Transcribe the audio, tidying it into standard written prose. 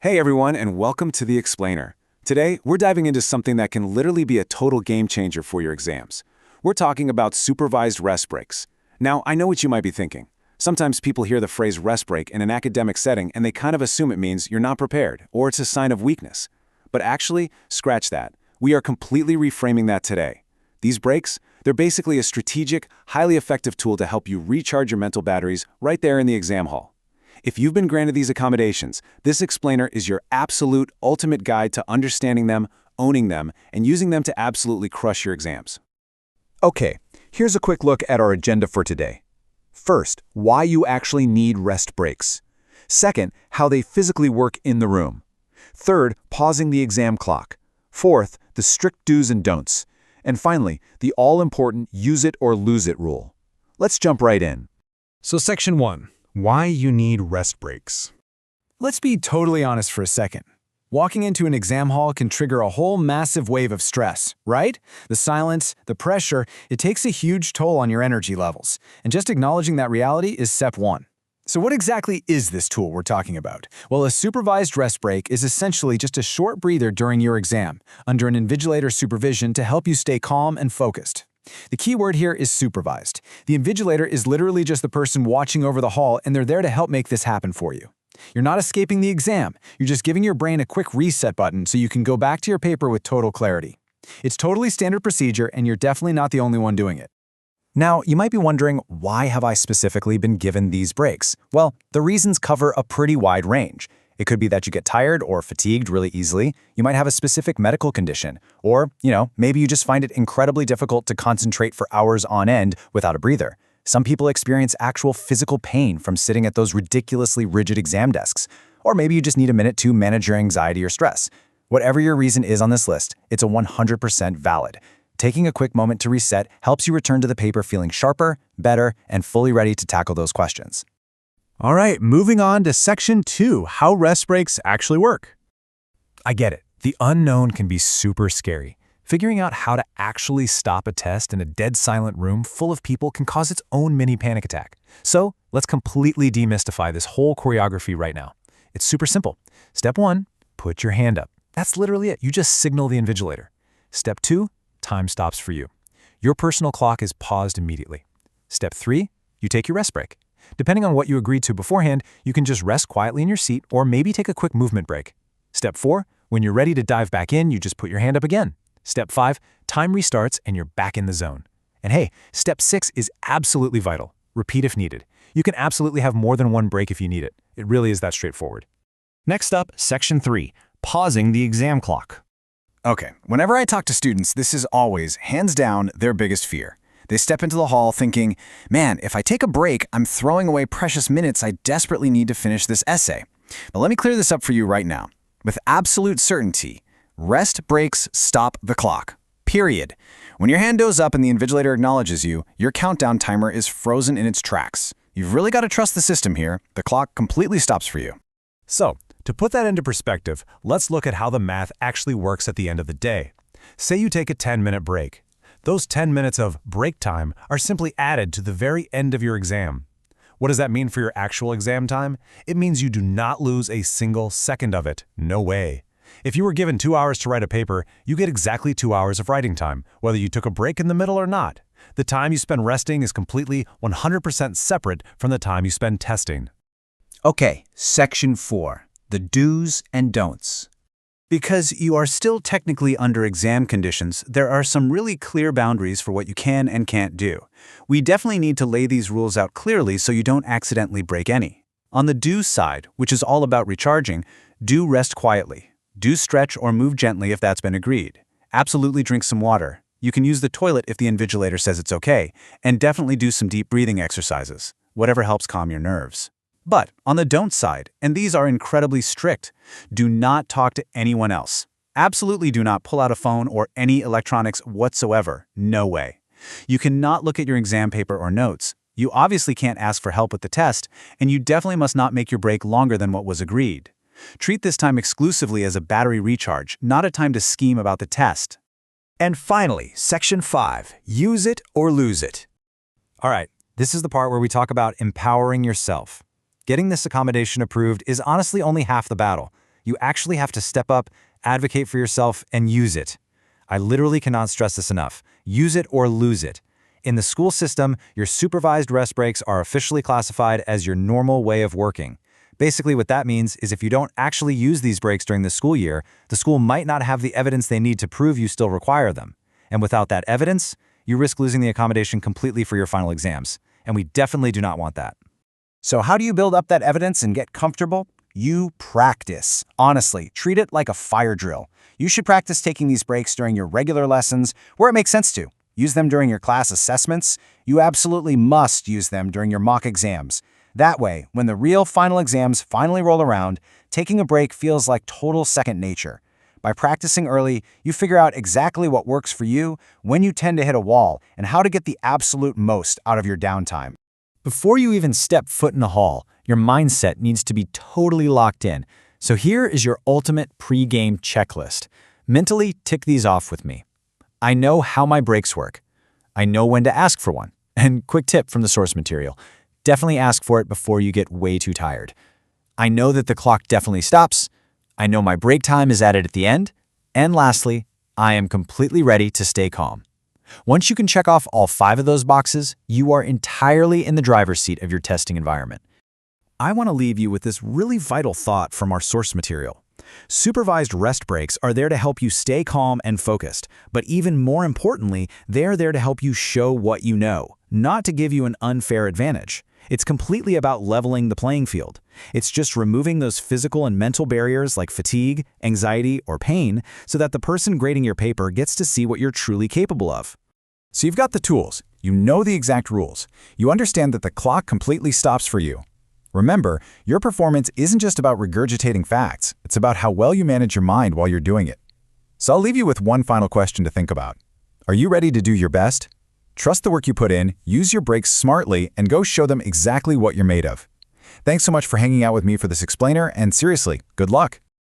Hey everyone, and welcome to The Explainer. Today, we're diving into something that can literally be a total game changer for your exams. We're talking about supervised rest breaks. Now, I know what you might be thinking. Sometimes people hear the phrase rest break in an academic setting and they kind of assume it means you're not prepared or it's a sign of weakness. But actually, scratch that. We are completely reframing that today. These breaks, they're basically a strategic, highly effective tool to help you recharge your mental batteries right there in the exam hall. If you've been granted these accommodations, this explainer is your absolute ultimate guide to understanding them, owning them, and using them to absolutely crush your exams. Okay, here's a quick look at our agenda for today. First, why you actually need rest breaks. Second, how they physically work in the room. Third, pausing the exam clock. Fourth, the strict do's and don'ts. And finally, the all-important use it or lose it rule. Let's jump right in. So Section 1. Why you need rest breaks. Let's be totally honest for a second. Walking into an exam hall can trigger a whole massive wave of stress, right? The silence, the pressure, it takes a huge toll on your energy levels. And just acknowledging that reality is step 1. So what exactly is this tool we're talking about? Well, a supervised rest break is essentially just a short breather during your exam, under an invigilator supervision to help you stay calm and focused. The key word here is supervised. The invigilator is literally just the person watching over the hall, and they're there to help make this happen for you. You're not escaping the exam. You're just giving your brain a quick reset button so you can go back to your paper with total clarity. It's totally standard procedure, and you're definitely not the only one doing it. Now, you might be wondering, why have I specifically been given these breaks? Well, the reasons cover a pretty wide range. It could be that you get tired or fatigued really easily. You might have a specific medical condition. Or, maybe you just find it incredibly difficult to concentrate for hours on end without a breather. Some people experience actual physical pain from sitting at those ridiculously rigid exam desks. Or maybe you just need a minute to manage your anxiety or stress. Whatever your reason is on this list, it's a 100% valid. Taking a quick moment to reset helps you return to the paper feeling sharper, better, and fully ready to tackle those questions. All right, moving on to Section 2, how rest breaks actually work. I get it. The unknown can be super scary. Figuring out how to actually stop a test in a dead silent room full of people can cause its own mini panic attack. So let's completely demystify this whole choreography right now. It's super simple. Step 1, put your hand up. That's literally it. You just signal the invigilator. Step 2, time stops for you. Your personal clock is paused immediately. Step 3, you take your rest break. Depending on what you agreed to beforehand, you can just rest quietly in your seat or maybe take a quick movement break. Step 4, when you're ready to dive back in, you just put your hand up again. Step 5, time restarts and you're back in the zone. And hey, Step 6 is absolutely vital. Repeat if needed. You can absolutely have more than one break if you need it. It really is that straightforward. Next up, Section 3, pausing the exam clock. Okay, whenever I talk to students, this is always, hands down, their biggest fear. They step into the hall thinking, man, if I take a break, I'm throwing away precious minutes I desperately need to finish this essay. But let me clear this up for you right now. With absolute certainty, rest breaks stop the clock. Period. When your hand goes up and the invigilator acknowledges you, your countdown timer is frozen in its tracks. You've really got to trust the system here. The clock completely stops for you. So, to put that into perspective, let's look at how the math actually works at the end of the day. Say you take a 10-minute break. Those 10 minutes of break time are simply added to the very end of your exam. What does that mean for your actual exam time? It means you do not lose a single second of it. No way. If you were given 2 hours to write a paper, you get exactly 2 hours of writing time, whether you took a break in the middle or not. The time you spend resting is completely 100% separate from the time you spend testing. Okay, Section 4, the do's and don'ts. Because you are still technically under exam conditions, there are some really clear boundaries for what you can and can't do. We definitely need to lay these rules out clearly so you don't accidentally break any. On the do side, which is all about recharging, do rest quietly. Do stretch or move gently if that's been agreed. Absolutely drink some water. You can use the toilet if the invigilator says it's okay, and definitely do some deep breathing exercises, whatever helps calm your nerves. But on the don't side, and these are incredibly strict, do not talk to anyone else. Absolutely do not pull out a phone or any electronics whatsoever. No way. You cannot look at your exam paper or notes. You obviously can't ask for help with the test, and you definitely must not make your break longer than what was agreed. Treat this time exclusively as a battery recharge, not a time to scheme about the test. And finally, Section 5, use it or lose it. All right, this is the part where we talk about empowering yourself. Getting this accommodation approved is honestly only half the battle. You actually have to step up, advocate for yourself, and use it. I literally cannot stress this enough. Use it or lose it. In the school system, your supervised rest breaks are officially classified as your normal way of working. Basically, what that means is if you don't actually use these breaks during the school year, the school might not have the evidence they need to prove you still require them. And without that evidence, you risk losing the accommodation completely for your final exams. And we definitely do not want that. So how do you build up that evidence and get comfortable? You practice. Honestly, treat it like a fire drill. You should practice taking these breaks during your regular lessons where it makes sense to. Use them during your class assessments. You absolutely must use them during your mock exams. That way, when the real final exams finally roll around, taking a break feels like total second nature. By practicing early, you figure out exactly what works for you, when you tend to hit a wall, and how to get the absolute most out of your downtime. Before you even step foot in the hall, your mindset needs to be totally locked in. So here is your ultimate pre-game checklist. Mentally tick these off with me. I know how my breaks work. I know when to ask for one. And quick tip from the source material. Definitely ask for it before you get way too tired. I know that the clock definitely stops. I know my break time is added at the end. And lastly, I am completely ready to stay calm. Once you can check off all 5 of those boxes, you are entirely in the driver's seat of your testing environment. I want to leave you with this really vital thought from our source material. Supervised rest breaks are there to help you stay calm and focused, but even more importantly, they're there to help you show what you know, not to give you an unfair advantage. It's completely about leveling the playing field. It's just removing those physical and mental barriers like fatigue, anxiety, or pain so that the person grading your paper gets to see what you're truly capable of. So you've got the tools, you know the exact rules, you understand that the clock completely stops for you. Remember, your performance isn't just about regurgitating facts, it's about how well you manage your mind while you're doing it. So I'll leave you with one final question to think about. Are you ready to do your best? Trust the work you put in, use your breaks smartly, and go show them exactly what you're made of. Thanks so much for hanging out with me for this explainer, and seriously, good luck!